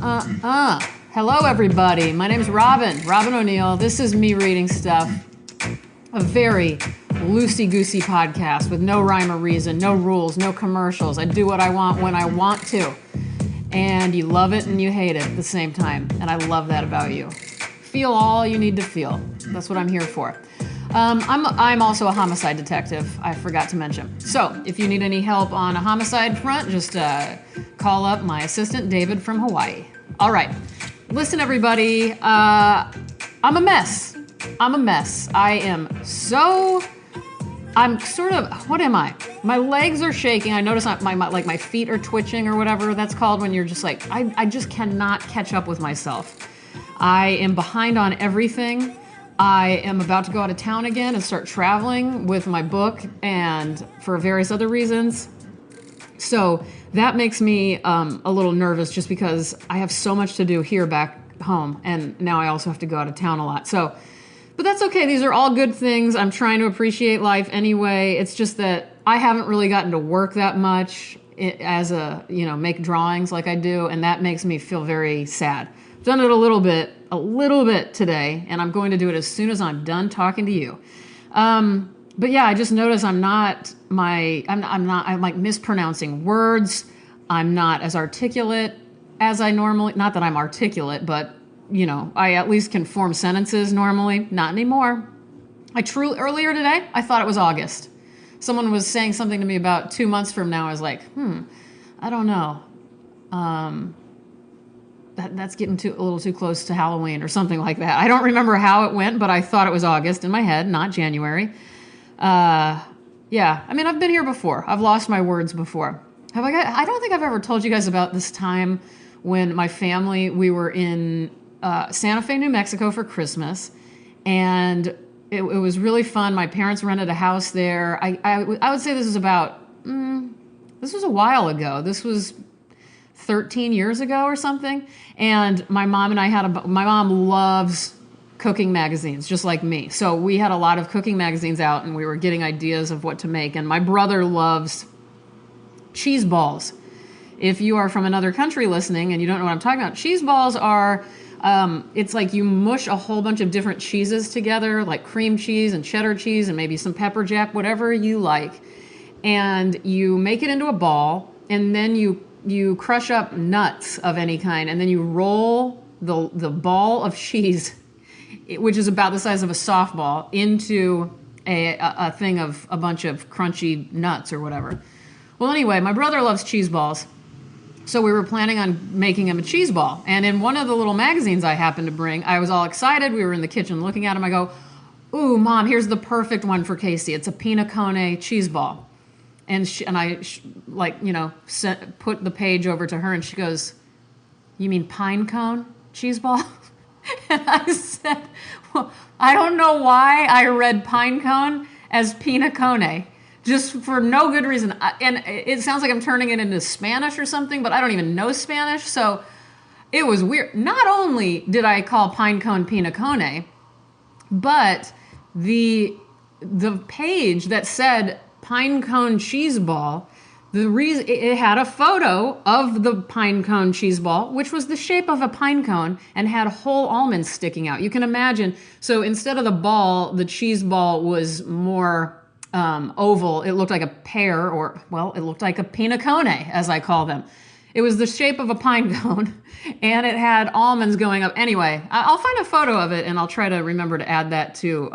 Hello, everybody. My name's Robin O'Neill. This is me reading stuff. A very loosey-goosey podcast with no rhyme or reason, no rules, no commercials. I do what I want when I want to. And you love it and you hate it at the same time. And I love that about you. Feel all you need to feel. That's what I'm here for. I'm also a homicide detective, I forgot to mention. So if you need any help on a homicide front, just call up my assistant, David from Hawaii. All right. Listen, everybody. I'm a mess. What am I? My legs are shaking. I notice my feet are twitching or whatever that's called when you're just like, I just cannot catch up with myself. I am behind on everything. I am about to go out of town again and start traveling with my book and for various other reasons. So that makes me a little nervous just because I have so much to do here back home. And now I also have to go out of town a lot. But that's okay. These are all good things. I'm trying to appreciate life anyway. It's just that I haven't really gotten to work that much make drawings like I do. And that makes me feel very sad. I've done it a little bit today, and I'm going to do it as soon as I'm done talking to you. But yeah, I just noticed I'm like mispronouncing words. I'm not as articulate as I normally, not that I'm articulate, but I at least can form sentences normally. Not anymore. Earlier today, I thought it was August. Someone was saying something to me about 2 months from now. I was like, I don't know. That's getting a little too close to Halloween or something like that. I don't remember how it went, but I thought it was August in my head, not January. Yeah, I mean, I've been here before. I've lost my words before. I don't think I've ever told you guys about this time when my family, we were in Santa Fe, New Mexico for Christmas, and it was really fun. My parents rented a house there. I would say this was this was a while ago. This was 13 years ago or something. And my mom and my mom loves cooking magazines, just like me. So we had a lot of cooking magazines out and we were getting ideas of what to make. And my brother loves cheese balls. If you are from another country listening and you don't know what I'm talking about, cheese balls are, it's like you mush a whole bunch of different cheeses together, like cream cheese and cheddar cheese and maybe some pepper jack, whatever you like. And you make it into a ball, and then you crush up nuts of any kind, and then you roll the ball of cheese, which is about the size of a softball, into a thing of a bunch of crunchy nuts or whatever. Well, anyway, my brother loves cheese balls, so we were planning on making him a cheese ball. And in one of the little magazines I happened to bring, I was all excited. We were in the kitchen looking at him. I go, "Ooh, Mom, here's the perfect one for Casey. It's a pina cone cheese ball." And I put the page over to her, and she goes, "You mean pine cone cheese ball?" And I said, "Well, I don't know why I read pine cone as pina cone, just for no good reason." And it sounds like I'm turning it into Spanish or something, but I don't even know Spanish, so it was weird. Not only did I call pine cone pina cone, but the page that said pine cone cheese ball, the reason it had a photo of the pine cone cheese ball, which was the shape of a pine cone and had whole almonds sticking out. You can imagine. So instead of the ball, the cheese ball was more oval. It looked like a pear, it looked like a pina cone, as I call them. It was the shape of a pine cone, and it had almonds going up. Anyway, I'll find a photo of it, and I'll try to remember to add that to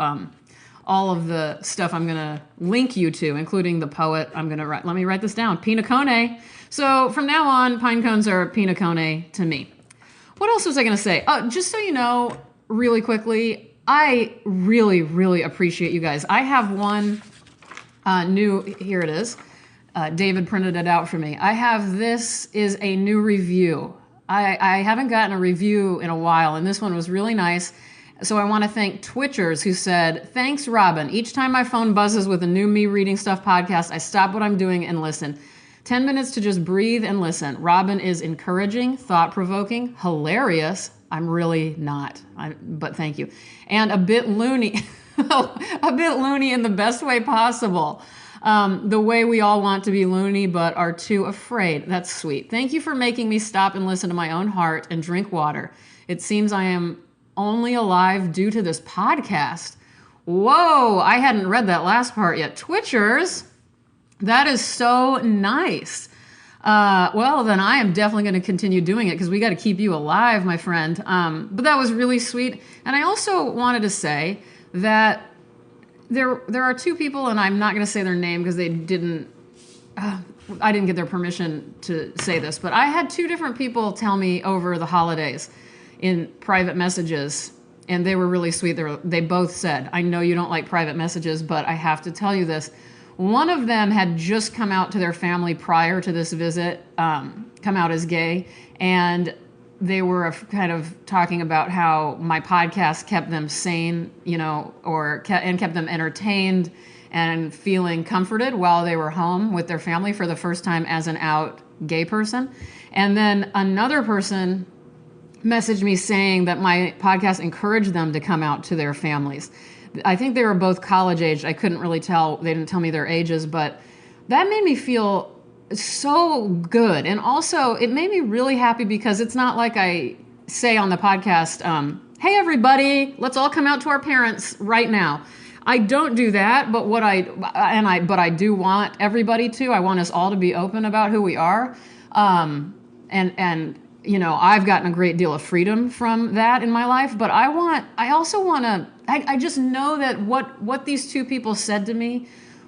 all of the stuff I'm going to link you to, including the poet. Let me write this down. Pina cone. So from now on, pine cones are pina cone to me. What else was I going to say? Just so you know, really quickly, I really, really appreciate you guys. I have one here it is. David printed it out for me. This is a new review. I haven't gotten a review in a while, and this one was really nice. So I want to thank Twitchers who said, "Thanks, Robin. Each time my phone buzzes with a new Me Reading Stuff podcast, I stop what I'm doing and listen. 10 minutes to just breathe and listen. Robin is encouraging, thought-provoking, hilarious." I'm really not, but thank you. "And a bit loony." A bit loony in the best way possible. The way we all want to be loony but are too afraid. That's sweet. Thank you for making me stop and listen to my own heart and drink water. It seems I am only alive due to this podcast. Whoa, I hadn't read that last part yet. Twitchers, that is so nice. Well, then I am definitely going to continue doing it because we got to keep you alive, my friend. But that was really sweet. And I also wanted to say that there are two people, and I'm not going to say their name because I didn't get their permission to say this, but I had two different people tell me over the holidays in private messages, and they were really sweet. They both said, I know you don't like private messages, but I have to tell you this. One of them had just come out to their family prior to this visit, come out as gay, and they were kind of talking about how my podcast kept them sane, and kept them entertained and feeling comforted while they were home with their family for the first time as an out gay person. And then another person messaged me saying that my podcast encouraged them to come out to their families. I think they were both college age. I couldn't really tell. They didn't tell me their ages, but that made me feel so good. And also it made me really happy because it's not like I say on the podcast, hey everybody, let's all come out to our parents right now. I don't do that, but I do want everybody to. I want us all to be open about who we are. And I've gotten a great deal of freedom from that in my life, but I just know that what these two people said to me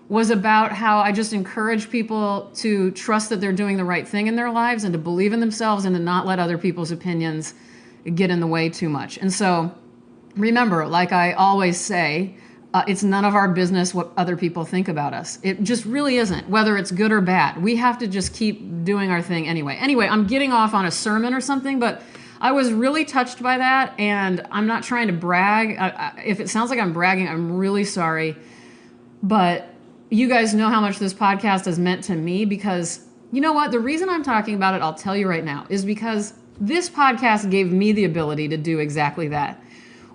was about how I just encourage people to trust that they're doing the right thing in their lives and to believe in themselves and to not let other people's opinions get in the way too much. And so remember, like I always say, it's none of our business what other people think about us. It just really isn't, whether it's good or bad. We have to just keep doing our thing anyway. Anyway, I'm getting off on a sermon or something, but I was really touched by that, and I'm not trying to brag. If it sounds like I'm bragging, I'm really sorry. But you guys know how much this podcast has meant to me because, you know what? The reason I'm talking about it, I'll tell you right now, is because this podcast gave me the ability to do exactly that.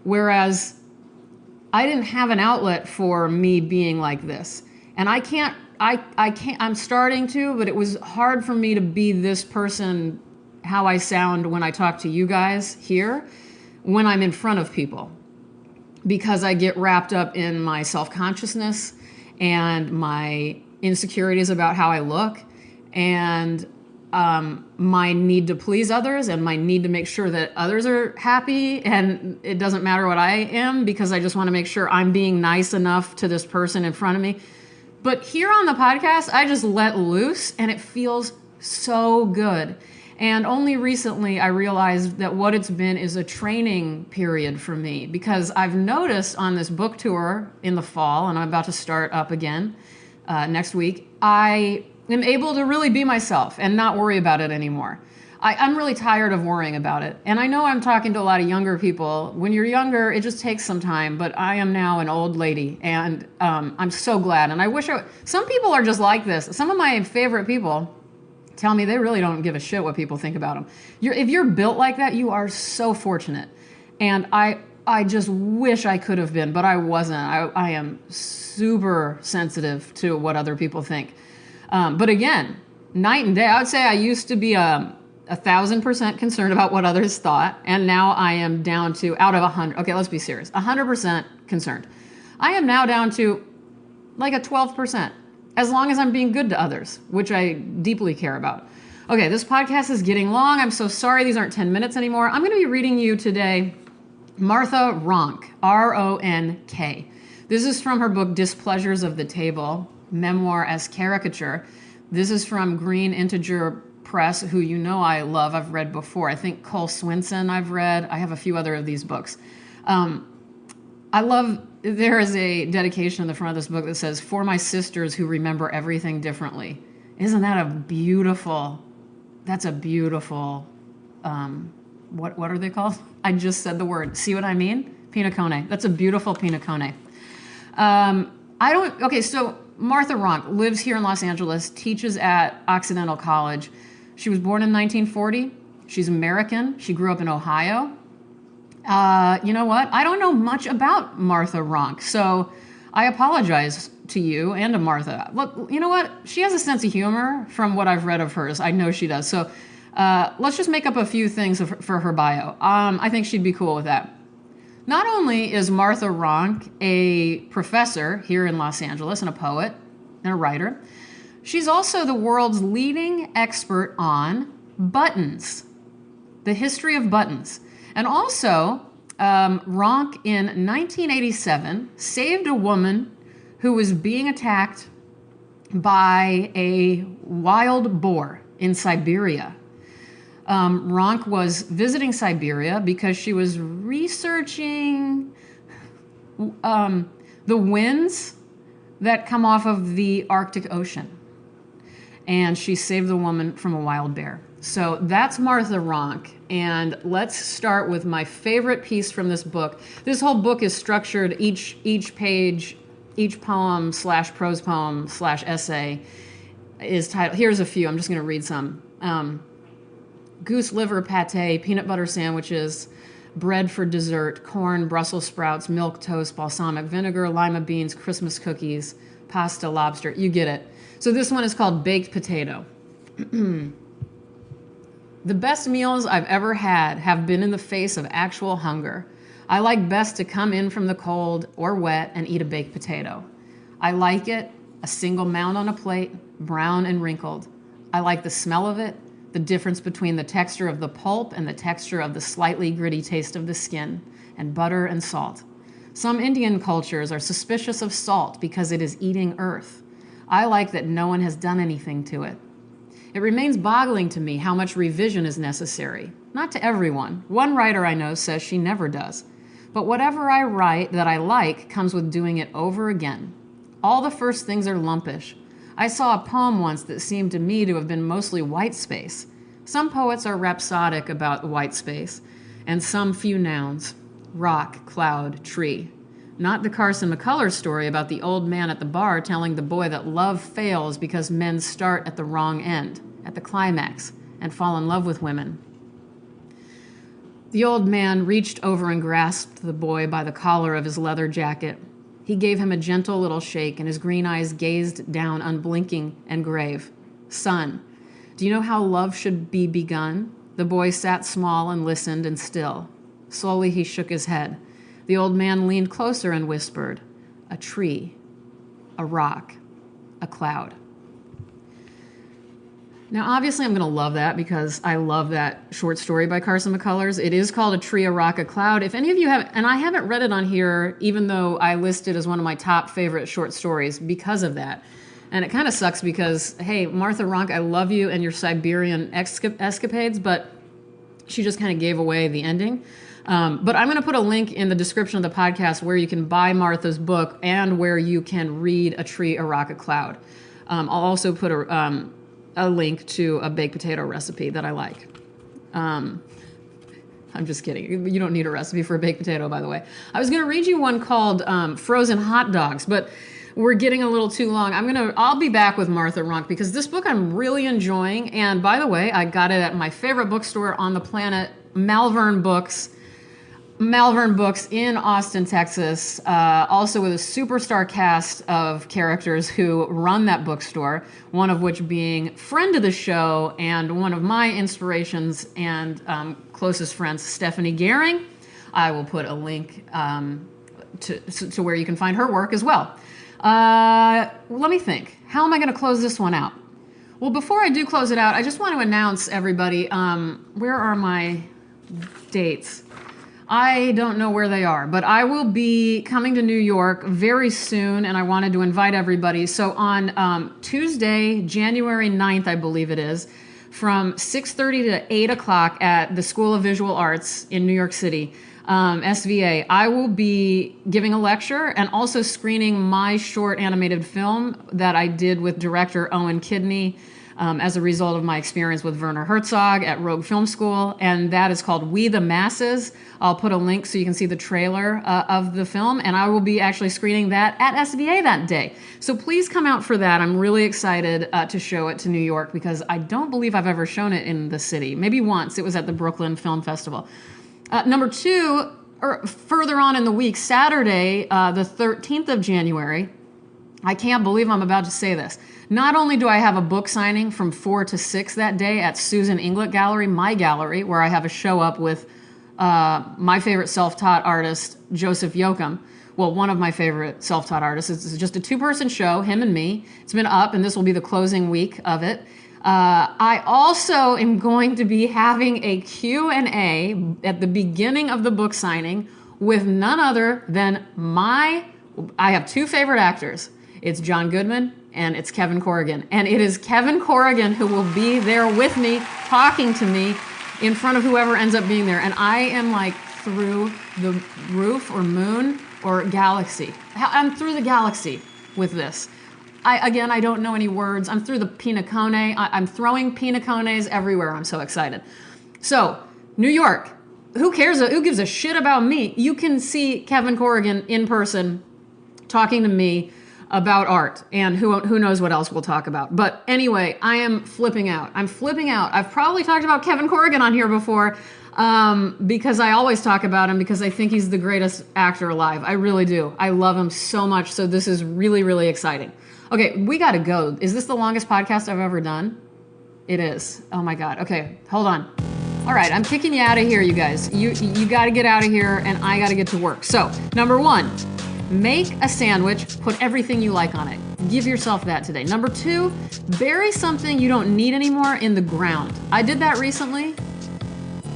Whereas I didn't have an outlet for me being like this. And I'm starting to, but it was hard for me to be this person, how I sound when I talk to you guys here, when I'm in front of people. Because I get wrapped up in my self-consciousness and my insecurities about how I look and my need to please others and my need to make sure that others are happy, and it doesn't matter what I am because I just want to make sure I'm being nice enough to this person in front of me. But here on the podcast, I just let loose and it feels so good. And only recently I realized that what it's been is a training period for me because I've noticed on this book tour in the fall, and I'm about to start up again next week, I am able to really be myself and not worry about it anymore. I'm really tired of worrying about it. And I know I'm talking to a lot of younger people. When you're younger, it just takes some time, but I am now an old lady and I'm so glad. And I wish some people are just like this. Some of my favorite people tell me they really don't give a shit what people think about them. If you're built like that, you are so fortunate. And I just wish I could have been, but I wasn't. I am super sensitive to what other people think. But again, night and day. I would say I used to be 1,000% concerned about what others thought, and now I am down to, out of 100, okay, let's be serious, 100% concerned. I am now down to like a 12%, as long as I'm being good to others, which I deeply care about. Okay, this podcast is getting long. I'm so sorry these aren't 10 minutes anymore. I'm going to be reading you today Martha Ronk, R-O-N-K. This is from her book, Displeasures of the Table, Memoir as Caricature. This is from Green Integer Press, who you know I love. I've read before. I think Cole Swinson I've read. I have a few other of these books. There is a dedication in the front of this book that says, "For my sisters who remember everything differently." Isn't that that's a beautiful, what are they called? I just said the word. See what I mean? Pinacone. That's a beautiful pinacone. So Martha Ronk lives here in Los Angeles, teaches at Occidental College. She was born in 1940. She's American. She grew up in Ohio. You know what? I don't know much about Martha Ronk, so I apologize to you and to Martha. Look, you know what? She has a sense of humor from what I've read of hers. I know she does. So let's just make up a few things for her bio. I think she'd be cool with that. Not only is Martha Ronk a professor here in Los Angeles and a poet and a writer, she's also the world's leading expert on buttons, the history of buttons. And also, Ronk in 1987 saved a woman who was being attacked by a wild boar in Siberia. Ronk was visiting Siberia because she was researching the winds that come off of the Arctic Ocean. And she saved the woman from a wild bear. So that's Martha Ronk. And let's start with my favorite piece from this book. This whole book is structured, each page, each poem / prose poem / essay is titled, here's a few, I'm just going to read some. Goose liver pate, peanut butter sandwiches, bread for dessert, corn, Brussels sprouts, milk toast, balsamic vinegar, lima beans, Christmas cookies, pasta, lobster. You get it. So this one is called baked potato. The best meals I've ever had have been in the face of actual hunger. I like best to come in from the cold or wet and eat a baked potato. I like it, a single mound on a plate, brown and wrinkled. I like the smell of it, the difference between the texture of the pulp and the texture of the slightly gritty taste of the skin, and butter and salt. Some Indian cultures are suspicious of salt because it is eating earth. I like that no one has done anything to it. It remains boggling to me how much revision is necessary. Not to everyone. One writer I know says she never does. But whatever I write that I like comes with doing it over again. All the first things are lumpish. I saw a poem once that seemed to me to have been mostly white space. Some poets are rhapsodic about the white space, and some few nouns. Rock, cloud, tree. Not the Carson McCullers story about the old man at the bar telling the boy that love fails because men start at the wrong end, at the climax, and fall in love with women. The old man reached over and grasped the boy by the collar of his leather jacket. He gave him a gentle little shake, and his green eyes gazed down unblinking and grave. Son, do you know how love should be begun? The boy sat small and listened and still. Slowly he shook his head. The old man leaned closer and whispered, a tree, a rock, a cloud. Now, obviously, I'm going to love that because I love that short story by Carson McCullers. It is called A Tree, a Rock, a Cloud. If any of you have, and I haven't read it on here, even though I list it as one of my top favorite short stories because of that. And it kind of sucks because, hey, Martha Ronk, I love you and your Siberian escapades, but she just kind of gave away the ending. But I'm going to put a link in the description of the podcast where you can buy Martha's book and where you can read A Tree, a Rock, a Cloud. I'll also put a link to a baked potato recipe that I like. I'm just kidding. You don't need a recipe for a baked potato, by the way. I was going to read you one called Frozen Hot Dogs, but we're getting a little too long. I'll be back with Martha Ronk because this book I'm really enjoying. And by the way, I got it at my favorite bookstore on the planet, Malvern Books in Austin, Texas, also with a superstar cast of characters who run that bookstore, one of which being friend of the show and one of my inspirations and closest friends, Stephanie Gehring. I will put a link to where you can find her work as well. Let me think. How am I going to close this one out? Well, before I do close it out, I just want to announce, everybody, where are my dates? I don't know where they are, but I will be coming to New York very soon, and I wanted to invite everybody. So on Tuesday, January 9th, I believe it is, from 6:30 to 8 o'clock at the School of Visual Arts in New York City, SVA, I will be giving a lecture and also screening my short animated film that I did with director Owen Kidney as a result of my experience with Werner Herzog at Rogue Film School, and that is called We the Masses. I'll put a link so you can see the trailer of the film, and I will be actually screening that at SVA that day. So please come out for that. I'm really excited to show it to New York because I don't believe I've ever shown it in the city. Maybe once. It was at the Brooklyn Film Festival. Number two, or further on in the week, Saturday, the 13th of January, I can't believe I'm about to say this. Not only do I have a book signing from 4 to 6 that day at Susan Inglet Gallery, my gallery, where I have a show up with my favorite self-taught artist, Joseph Yoakum. Well, one of my favorite self-taught artists. It's just a 2-person show, him and me. It's been up, and this will be the closing week of it. I also am going to be having a Q&A at the beginning of the book signing with none other than I have 2 favorite actors. It's John Goodman and it's Kevin Corrigan. And it is Kevin Corrigan who will be there with me, talking to me in front of whoever ends up being there. And I am like through the roof or moon or galaxy. I'm through the galaxy with this. I don't know any words. I'm through the pinacone. I'm throwing pinacones everywhere. I'm so excited. So, New York. Who cares? Who gives a shit about me? You can see Kevin Corrigan in person talking to me about art, and who knows what else we'll talk about. But anyway, I am flipping out. I'm flipping out. I've probably talked about Kevin Corrigan on here before because I always talk about him because I think he's the greatest actor alive. I really do. I love him so much. So this is really, really exciting. Okay, we got to go. Is this the longest podcast I've ever done? It is. Oh my God. Okay, hold on. All right, I'm kicking you out of here, you guys. You got to get out of here, and I got to get to work. So, number 1, make a sandwich, put everything you like on it. Give yourself that today. Number 2, bury something you don't need anymore in the ground. I did that recently.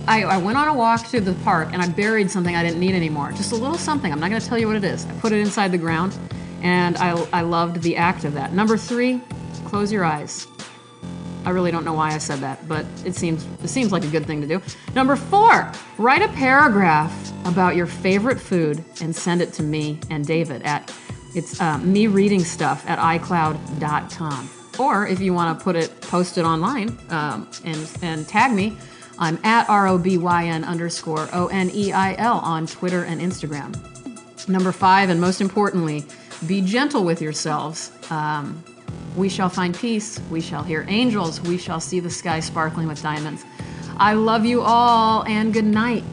I went on a walk to the park, and I buried something I didn't need anymore. Just a little something. I'm not going to tell you what it is. I put it inside the ground, and I loved the act of that. Number 3, close your eyes. I really don't know why I said that, but it seems like a good thing to do. Number 4, write a paragraph about your favorite food and send it to me and David it's me reading stuff at iCloud.com. Or if you want to post it online and tag me, I'm at ROBYN_ONEIL on Twitter and Instagram. Number 5, and most importantly, be gentle with yourselves. We shall find peace. We shall hear angels. We shall see the sky sparkling with diamonds. I love you all, and good night.